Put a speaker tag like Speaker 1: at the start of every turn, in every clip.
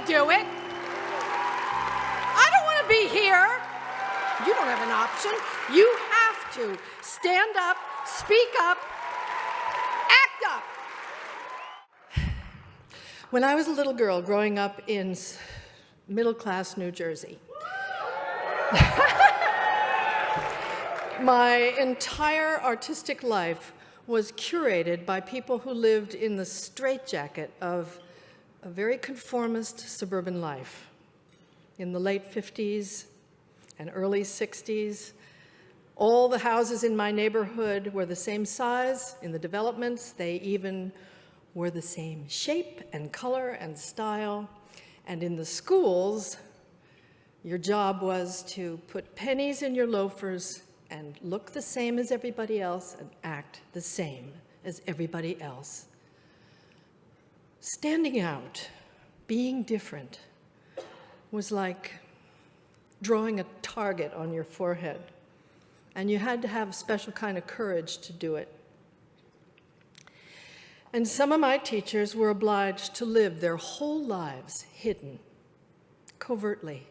Speaker 1: do it. I don't want to be here. You don't have an option. You have to stand up, speak up, act up. When I was a little girl growing up in middle-class New Jersey, my entire artistic life was curated by people who lived in the straitjacket of a very conformist suburban life. In the late 50s and early 60s, all the houses in my neighborhood were the same size in the developments. They even were the same shape and color and style. And in the schools, your job was to put pennies in your loafers and look the same as everybody else and act the same as everybody else. Standing out, being different, was like drawing a target on your forehead. And you had to have a special kind of courage to do it. And some of my teachers were obliged to live their whole lives hidden, covertly.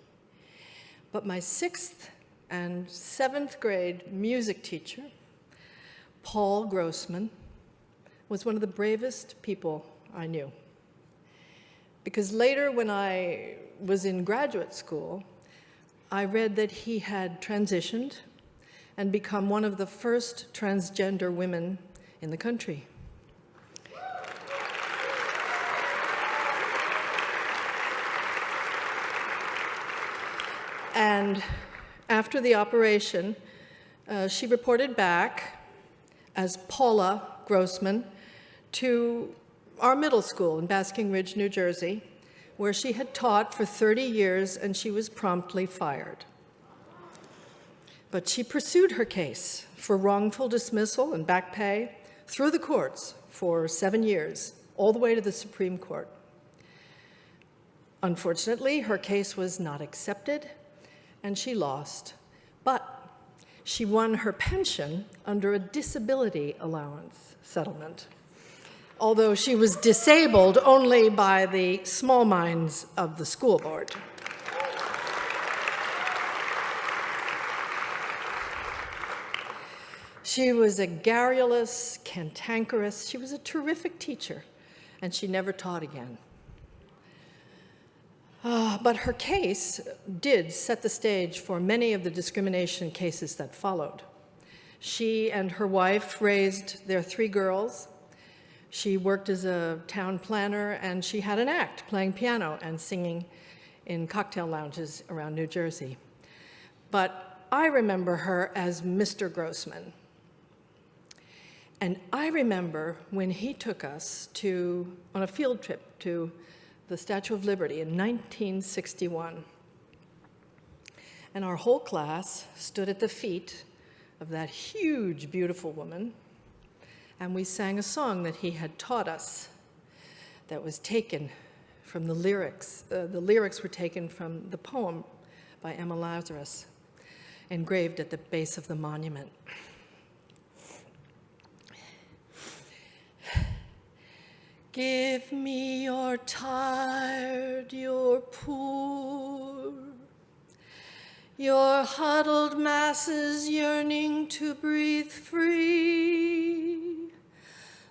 Speaker 1: But my 6th and 7th grade music teacher, Paul Grossman, was one of the bravest people I knew. Because later, when I was in graduate school, I read that he had transitioned and become one of the first transgender women in the country. And after the operation, she reported back as Paula Grossman to our middle school in Basking Ridge, New Jersey, where she had taught for 30 years, and she was promptly fired. But she pursued her case for wrongful dismissal and back pay through the courts for 7 years, all the way to the Supreme Court. Unfortunately, her case was not accepted, and she lost. But she won her pension under a disability allowance settlement, although she was disabled only by the small minds of the school board. She was a garrulous, cantankerous, she was a terrific teacher, and she never taught again. But her case did set the stage for many of the discrimination cases that followed. She and her wife raised their 3 girls. She worked as a town planner, and she had an act playing piano and singing in cocktail lounges around New Jersey. But I remember her as Mr. Grossman. And I remember when he took us on a field trip to the Statue of Liberty in 1961. And our whole class stood at the feet of that huge, beautiful woman, and we sang a song that he had taught us that was taken from the lyrics. The lyrics were taken from the poem by Emma Lazarus, engraved at the base of the monument. Give me your tired, your poor, your huddled masses yearning to breathe free,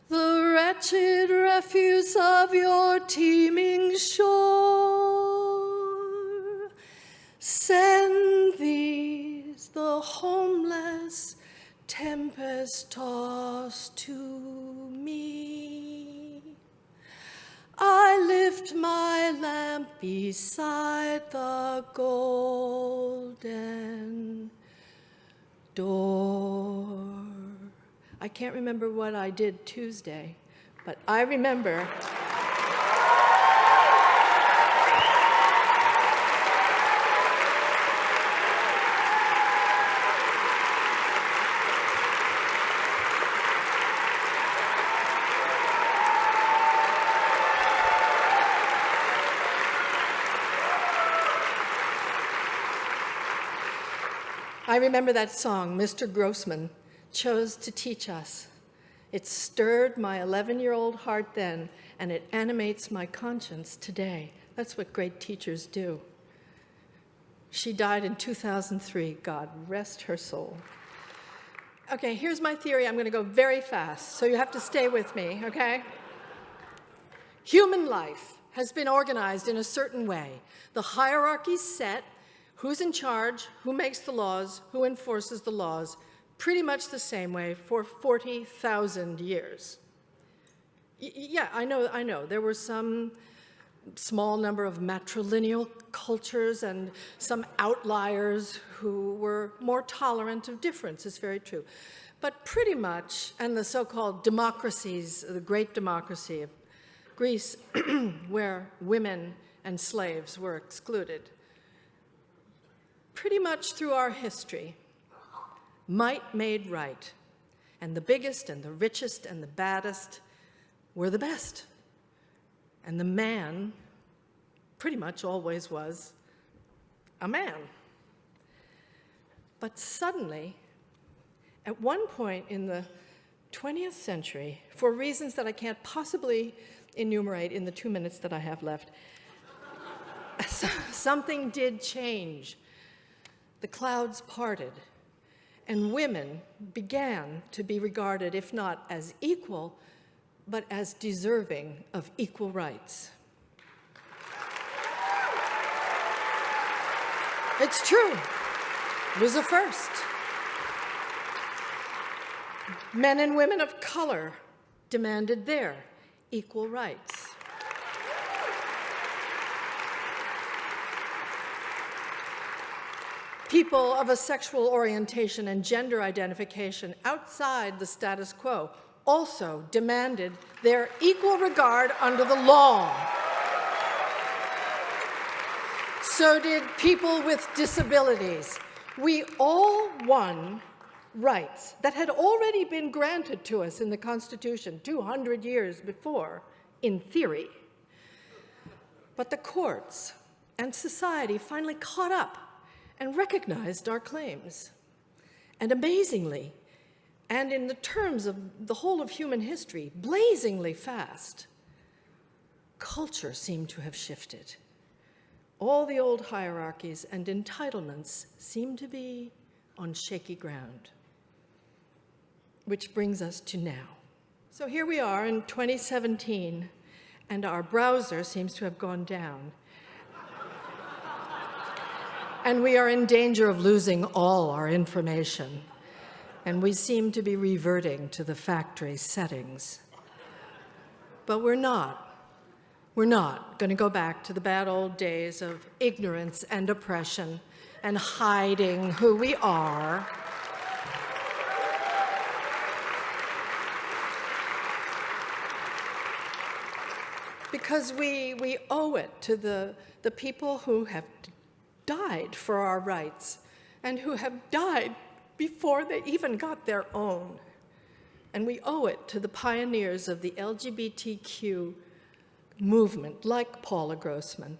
Speaker 1: the wretched refuse of your teeming shore. Send these, the homeless, tempest-tossed to me. I lift my lamp beside the golden door. I can't remember what I did Tuesday, but I remember. I remember that song Mr. Grossman chose to teach us. It stirred my 11-year-old heart then, and it animates my conscience today. That's what great teachers do. She died in 2003. God rest her soul. Okay, here's my theory. I'm going to go very fast, so you have to stay with me, okay? Human life has been organized in a certain way. The hierarchy's set, who's in charge, who makes the laws, who enforces the laws, pretty much the same way for 40,000 years. Yeah, I know. There were some small number of matrilineal cultures and some outliers who were more tolerant of difference, it's very true. But pretty much, and the so-called democracies, the great democracy of Greece, where women and slaves were excluded, pretty much through our history, might made right, and the biggest and the richest and the baddest were the best. And the man pretty much always was a man. But suddenly, at one point in the 20th century, for reasons that I can't possibly enumerate in the 2 minutes that I have left, something did change. The clouds parted, and women began to be regarded, if not as equal, but as deserving of equal rights. It's true. It was a first. Men and women of color demanded their equal rights. People of a sexual orientation and gender identification outside the status quo also demanded their equal regard under the law. So did people with disabilities. We all won rights that had already been granted to us in the Constitution 200 years before, in theory. But the courts and society finally caught up and recognized our claims. And amazingly, and in the terms of the whole of human history, blazingly fast, culture seemed to have shifted. All the old hierarchies and entitlements seem to be on shaky ground. Which brings us to now. So here we are in 2017, and our browser seems to have gone down. And we are in danger of losing all our information. And we seem to be reverting to the factory settings. But we're not. We're not going to go back to the bad old days of ignorance and oppression and hiding who we are. Because we owe it to the people who have died for our rights and who have died before they even got their own. And we owe it to the pioneers of the LGBTQ movement, like Paula Grossman,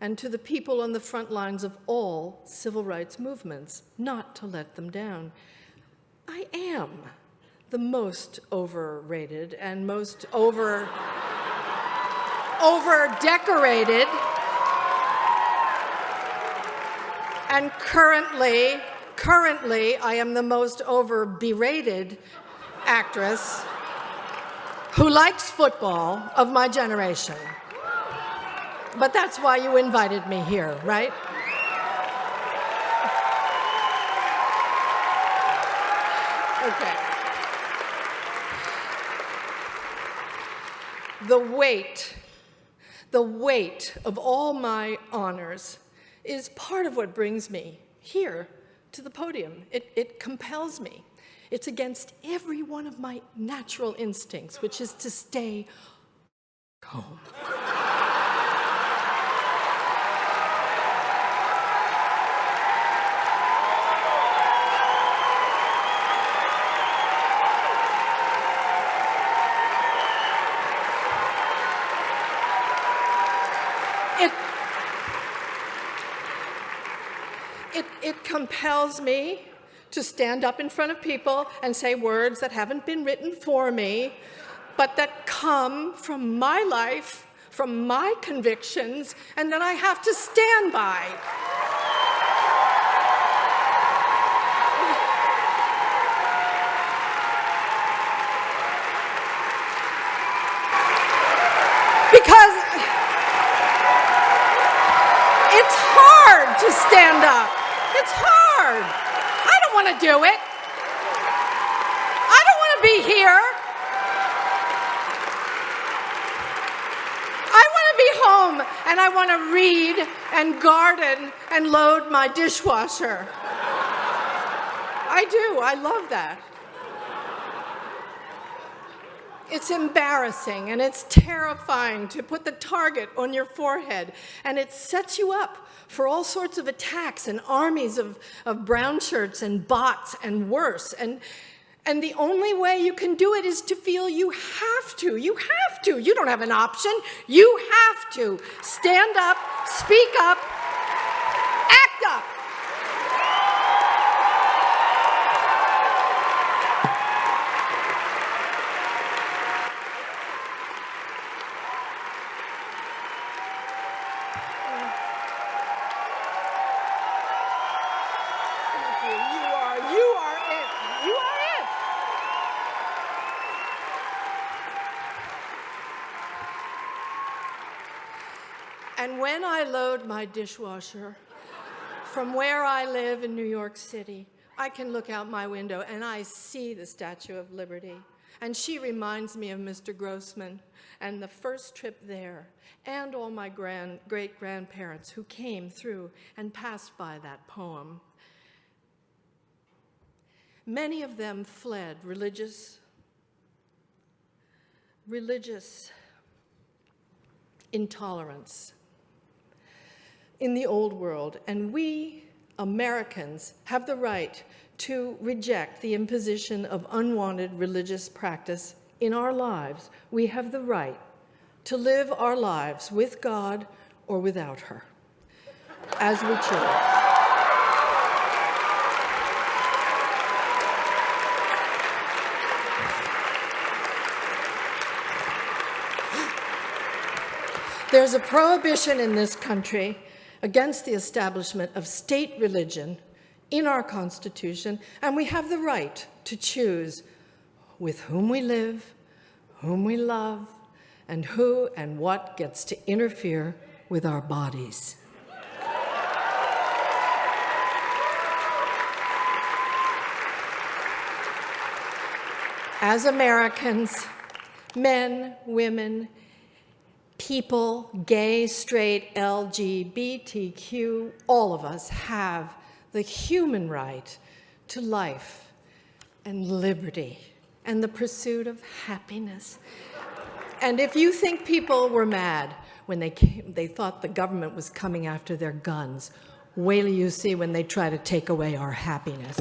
Speaker 1: and to the people on the front lines of all civil rights movements, not to let them down. I am the most overrated and most over-decorated, and currently I am the most over-berated actress who likes football of my generation. But that's why you invited me here, right? Okay. The weight of all my honors is part of what brings me here to the podium. It compels me. It's against every one of my natural instincts, which is to stay home. It compels me to stand up in front of people and say words that haven't been written for me, but that come from my life, from my convictions and that I have to stand by. Because it's hard to stand up. It's hard. I don't want to do it. I don't want to be here. I want to be home, and I want to read and garden and load my dishwasher. I do. I love that. It's embarrassing and it's terrifying to put the target on your forehead, and it sets you up for all sorts of attacks and armies of brown shirts and bots and worse. And the only way you can do it is to feel you have to. You have to. You don't have an option. You have to. Stand up, speak up, act up. And when I load my dishwasher, from where I live in New York City, I can look out my window and I see the Statue of Liberty. And she reminds me of Mr. Grossman and the first trip there, and all my great-grandparents who came through and passed by that poem. Many of them fled religious intolerance in the old world, and we Americans have the right to reject the imposition of unwanted religious practice in our lives. We have the right to live our lives with God or without her, as we choose. There's a prohibition in this country against the establishment of state religion in our Constitution, and we have the right to choose with whom we live, whom we love, and who and what gets to interfere with our bodies. As Americans, men, women, people, gay, straight, LGBTQ, all of us have the human right to life and liberty and the pursuit of happiness. And if you think people were mad when they thought the government was coming after their guns, wait till you see when they try to take away our happiness.